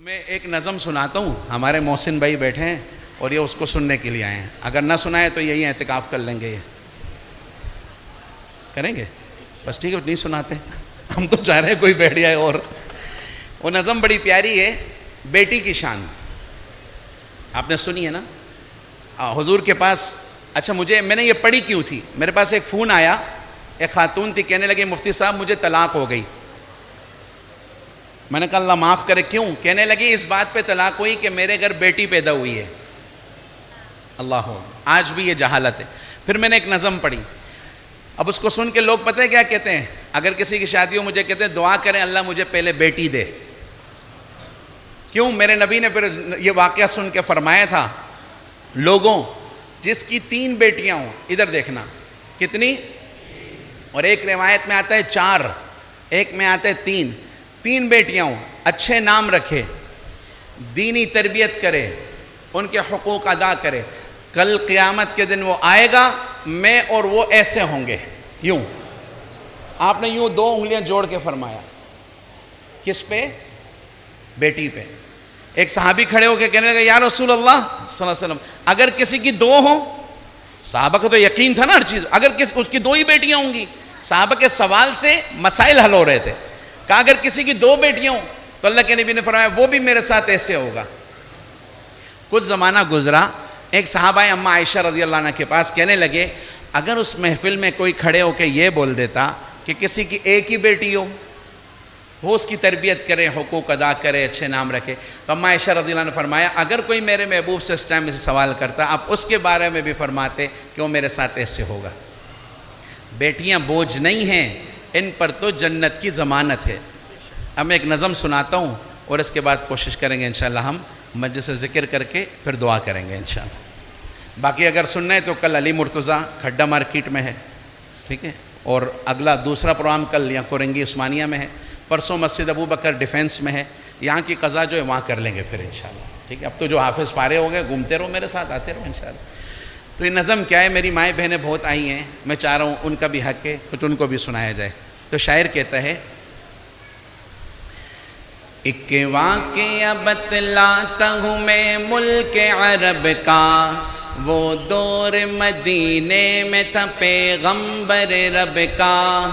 میں ایک نظم سناتا ہوں. ہمارے محسن بھائی بیٹھے ہیں اور یہ اس کو سننے کے لیے آئے ہیں. اگر نہ سنائے تو یہی اعتکاف کر لیں گے. یہ کریں گے بس ٹھیک ہے. نہیں سناتے ہم تو چاہ رہے ہیں کوئی بیٹھ جائے. اور وہ نظم بڑی پیاری ہے, بیٹی کی شان. آپ نے سنی ہے نا حضور کے پاس. اچھا میں نے یہ پڑھی کیوں تھی, میرے پاس ایک فون آیا, ایک خاتون تھی, کہنے لگی مفتی صاحب مجھے طلاق ہو گئی. میں نے کہا اللہ معاف کرے. کیوں؟ کہنے لگی اس بات پہ طلاق ہوئی کہ میرے گھر بیٹی پیدا ہوئی ہے. اللہ ہو, آج بھی یہ جہالت ہے. پھر میں نے ایک نظم پڑھی. اب اس کو سن کے لوگ پتہ ہے کیا کہتے ہیں؟ اگر کسی کی شادی ہو مجھے کہتے ہیں دعا کریں اللہ مجھے پہلے بیٹی دے. کیوں؟ میرے نبی نے پھر یہ واقعہ سن کے فرمایا تھا, لوگوں جس کی 3 بیٹیاں ہوں, ادھر دیکھنا کتنی, اور ایک روایت میں آتا ہے 4, ایک میں آتا ہے 3 بیٹیاں ہوں, اچھے نام رکھے, دینی تربیت کرے, ان کے حقوق ادا کرے, کل قیامت کے دن وہ آئے گا میں اور وہ ایسے ہوں گے. یوں آپ نے یوں 2 انگلیاں جوڑ کے فرمایا. کس پہ؟ بیٹی پہ. ایک صحابی کھڑے ہو کے کہنے لگا یا رسول اللہ صلی اللہ علیہ وسلم اگر کسی کی 2 ہوں. صحابہ کو تو یقین تھا نا ہر چیز, اگر اس کی 2 ہی بیٹیاں ہوں گی. صحابہ کے سوال سے مسائل حل ہو رہے تھے. کہا اگر کسی کی 2 بیٹیاں ہوں تو اللہ کے نبی نے فرمایا وہ بھی میرے ساتھ ایسے ہوگا. کچھ زمانہ گزرا, ایک صحابہ اماں عائشہ رضی اللہ عنہ کے پاس, کہنے لگے اگر اس محفل میں کوئی کھڑے ہو کے یہ بول دیتا کہ کسی کی ایک ہی بیٹی ہو, وہ اس کی تربیت کرے, حقوق ادا کرے, اچھے نام رکھے. تو اماں عائشہ رضی اللہ عنہ نے فرمایا اگر کوئی میرے محبوب سے اس ٹائم میں سے سوال کرتا آپ اس کے بارے میں بھی فرماتے کہ وہ میرے ساتھ ایسے ہوگا. بیٹیاں بوجھ نہیں ہیں, ان پر تو جنت کی ضمانت ہے. اب میں ایک نظم سناتا ہوں اور اس کے بعد کوشش کریں گے انشاءاللہ ہم مجلس سے ذکر کر کے پھر دعا کریں گے انشاءاللہ. باقی اگر سننا ہے تو کل علی مرتضیٰ کھڈا مارکیٹ میں ہے, ٹھیک ہے, اور اگلا دوسرا پروگرام کل یہاں کورنگی عثمانیہ میں ہے, پرسوں مسجد ابو بکر ڈیفینس میں ہے. یہاں کی قضا جو ہے وہاں کر لیں گے پھر انشاءاللہ, ٹھیک ہے. اب تو جو حافظ فارغ ہو گئے گھومتے رہو میرے ساتھ, آتے رہو انشاءاللہ. تو یہ نظم کیا ہے, میری مائیں بہنیں بہت آئی ہیں, میں چاہ رہا ہوں ان کا بھی حق ہے کچھ ان کو بھی سنایا جائے. تو شاعر کہتا ہے ایک واقعہ بتلاتا ہوں میں ملک عرب کا, وہ دور مدینے میں تھا پیغمبر رب کا.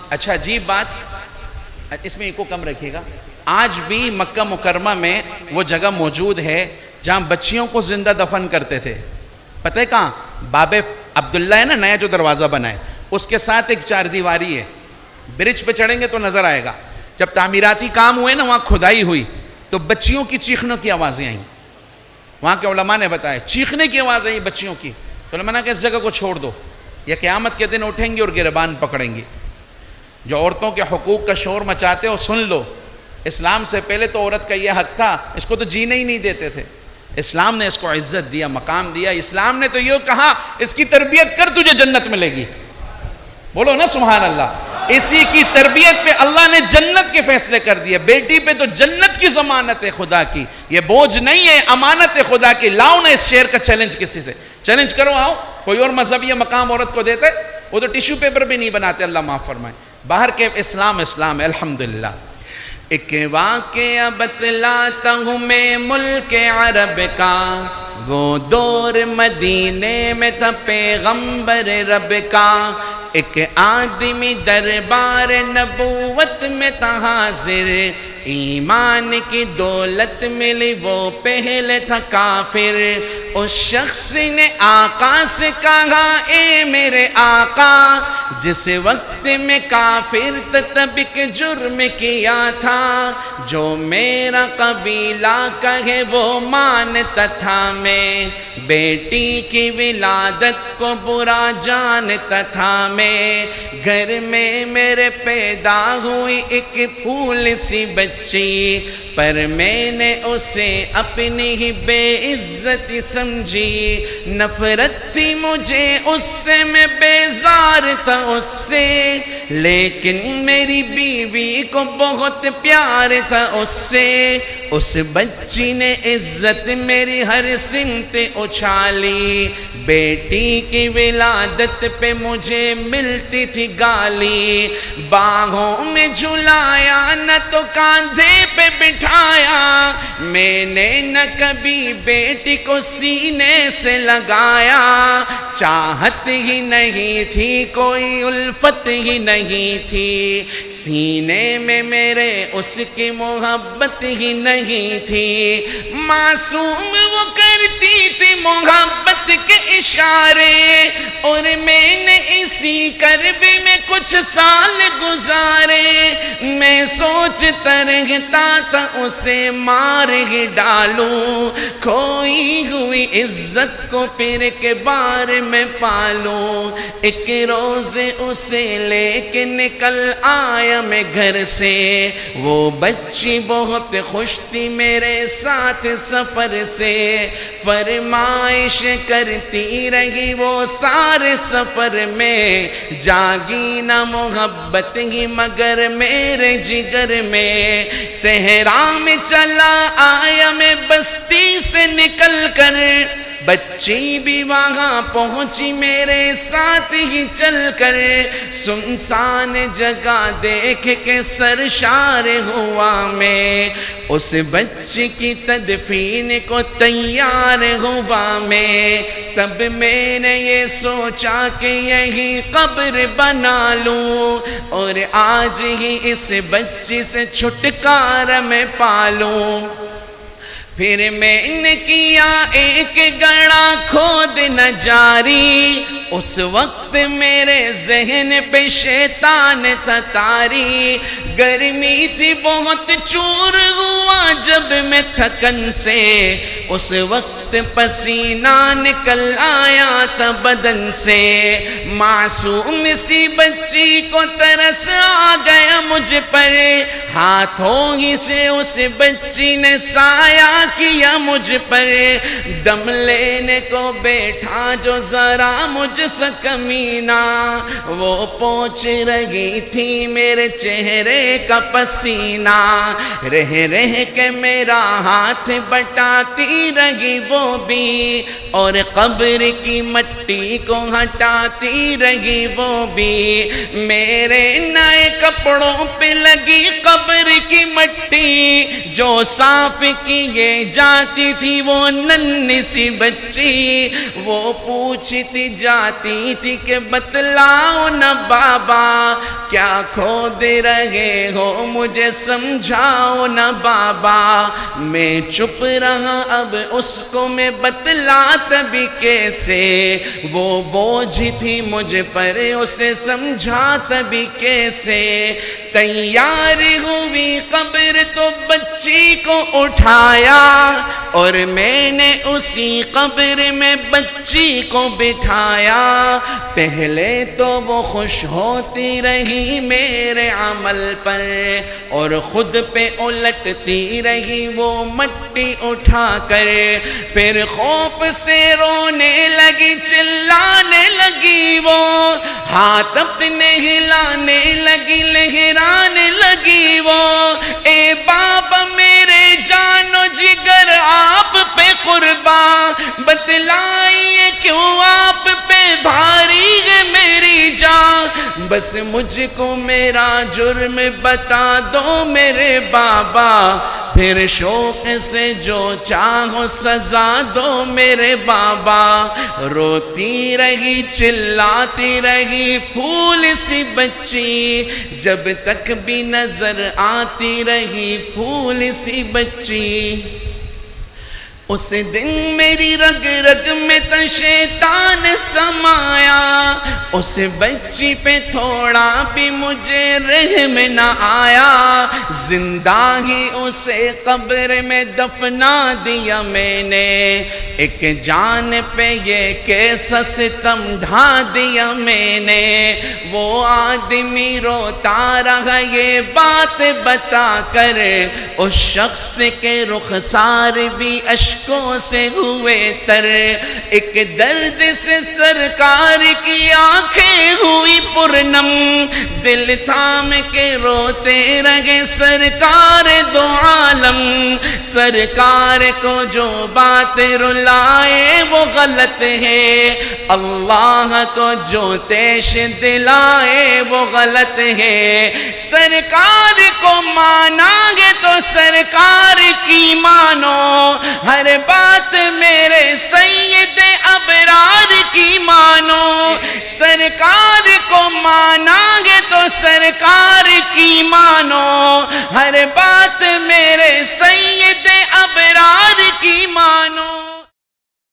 اچھا عجیب بات, اس میں ایک کو کم رکھیے گا. آج بھی مکہ مکرمہ میں وہ جگہ موجود ہے جہاں بچیوں کو زندہ دفن کرتے تھے. پتہ ہے کہاں؟ باب عبداللہ ہے نا, نیا جو دروازہ بنا ہے, اس کے ساتھ ایک 4 دیواری ہے. برج پہ چڑھیں گے تو نظر آئے گا. جب تعمیراتی کام ہوئے نا, وہاں کھدائی ہوئی تو بچیوں کی چیخنوں کی آوازیں آئیں. وہاں کے علماء نے بتایا چیخنے کی آواز آئی بچیوں کی. تو علماء نے کہا اس جگہ کو چھوڑ دو, یہ قیامت کے دن اٹھیں گے اور گربان پکڑیں گے. جو عورتوں کے حقوق کا شور مچاتے ہو سن لو, اسلام سے پہلے تو عورت کا یہ حق تھا, اس کو تو جینے ہی نہیں دیتے تھے. اسلام نے اس کو عزت دیا, مقام دیا. اسلام نے تو یہ کہا اس کی تربیت کر تجھے جنت ملے گی. بولو نا سبحان اللہ. اسی کی تربیت پہ اللہ نے جنت کے فیصلے کر دیے. بیٹی پہ تو جنت کی ضمانت ہے خدا کی, یہ بوجھ نہیں ہے, امانت ہے خدا کی. لاؤ نا اس شعر کا چیلنج کسی سے, چیلنج کرو. آؤ, کوئی اور مذہب یہ مقام عورت کو دیتا ہے؟ وہ تو ٹیشو پیپر بھی نہیں بناتے, اللہ معاف فرمائے. باہر کے اسلام ہے الحمدللہ. ایک واقعہ بتلاتا ہوں میں ملک عرب کا, وہ دور مدینے میں تھا پیغمبر رب کا. ایک آدمی دربار نبوت میں تھا حاضر, ایمان کی دولت ملی وہ پہلے تھا کافر. اس شخص نے آقا سے کہا اے میرے آقا, جس وقت میں کافر تب ایک جرم کیا تھا, جو میرا قبیلہ کہے وہ مانتا تھا. میں بیٹی کی ولادت کو برا جانتا تھا. میں گھر میں میرے پیدا ہوئی ایک پھول سی بچی, پر میں نے اسے اپنی ہی بے عزتی سمجھی. نفرت تھی مجھے اس سے, میں بیزار تھا اس سے, لیکن میری بیوی کو بہت پیار تھا اس سے. اس بچی نے عزت میری ہر سمت اچھالی, بیٹی کی ولادت پہ مجھے ملتی تھی گالی. باہوں میں جھلایا نہ تو کاندھے پہ بٹھایا, میں نے نہ کبھی بیٹی کو سینے سے لگایا، چاہت ہی نہیں تھی، کوئی الفت ہی نہیں تھی، سینے میں میرے اس کی محبت ہی نہیں تھی، معصوم وہ کرتی تھی محبت کے اشارے، اور میں نے اسی کربے میں کچھ سال گزارے، میں سوچتا رہتا تھا اسے مار ہی ڈالوں، کھوئی ہوئی عزت کو پھر کے بار میں پالوں، ایک روز اسے لے کے نکل آیا میں گھر سے، وہ بچی بہت خوش تھی میرے ساتھ سفر سے، فرمائش کرتی رہی وہ سارے سفر میں، جاگی نہ محبت ہی مگر میرے جگر میں، صحرا میں چلا آیا میں بستی سے نکل کر، بچی بھی وہاں پہنچی میرے ساتھ ہی چل کر، سنسان جگہ دیکھ کے سرشار ہوا میں، اس بچی کی تدفین کو تیار ہوا میں، تب میں نے یہ سوچا کہ یہی قبر بنا لوں، اور آج ہی اس بچی سے چھٹکارا میں پالوں، پھر میں نے کیا ایک گڑھا کھود نہ جاری، اس وقت میرے ذہن پہ شیطان تھا طاری، گرمی تھی بہت چور ہوا جب میں تھکن سے، اس وقت پسینہ نکل آیا تھا بدن سے، معصوم سی بچی کو ترس آ گیا مجھ پر، ہاتھوں ہی سے اس بچی نے سایہ کیا مجھ پر، دم لینے کو بیٹھا جو ذرا مجھ سے کمینہ، وہ پوچھ رہی تھی میرے چہرے کا پسینہ، رہ رہ کے میرا ہاتھ بٹاتی رہی وہ بھی، اور قبر کی مٹی کو ہٹاتی رہی وہ بھی، میرے نئے کپڑوں پہ لگی قبر کی مٹی، جو صاف کیے جاتی تھی وہ ننھی سی بچی، وہ پوچھتی جاتی تھی کہ بتلاؤ نہ بابا کیا کھود رہے ہو، مجھے سمجھاؤ نہ بابا، میں چپ رہا اب اس کو میں بتلاتا بھی کیسے، وہ بوجھ تھی مجھ پر اسے سمجھاتا بھی کیسے، تیار ہوئی قبر تو بچی کو اٹھایا، اور میں نے اسی قبر میں بچی کو بٹھایا، پہلے تو وہ خوش ہوتی رہی میرے عمل پر، اور خود پہ الٹتی رہی وہ مٹی اٹھا کر، پھر خوف سے رونے لگی چلانے لگی وہ، ہاتھ اپنے ہلانے لگی لہرانے لگی وہ، اے بابا میرے جانو جگر آپ پہ قربان، بتلائیے کیوں آپ پہ بھاری ہے میری جان، بس مجھ کو میرا جرم بتا دو میرے بابا، پھر شوق سے جو چاہو سزا دو میرے بابا، روتی رہی چلاتی رہی پھول سی بچی، جب تک بھی نظر آتی رہی پھول سی بچی، اس دن میری رگ رگ میں تا شیطان سمایا، اس بچی پہ تھوڑا بھی مجھے رحم نہ آیا، زندہ ہی اسے قبر میں دفنا دیا میں نے، ایک جان پہ یہ کیسا ستم ڈھا دیا میں نے، وہ آدمی روتا رہا یہ بات بتا کر، اس شخص کے رخسار بھی اشکوں سے ہوئے تر، ایک درد سے سرکار کی آنکھیں ہوئی پرنم، دل تھام کے روتے رہے سرکار دو عالم، سرکار کو جو بات رلائے وہ غلط ہے، اللہ کو جو تیش دلائے وہ غلط ہے، سرکار کو مانا گے تو سرکار کی مانو سرکار کو مانا گے تو سرکار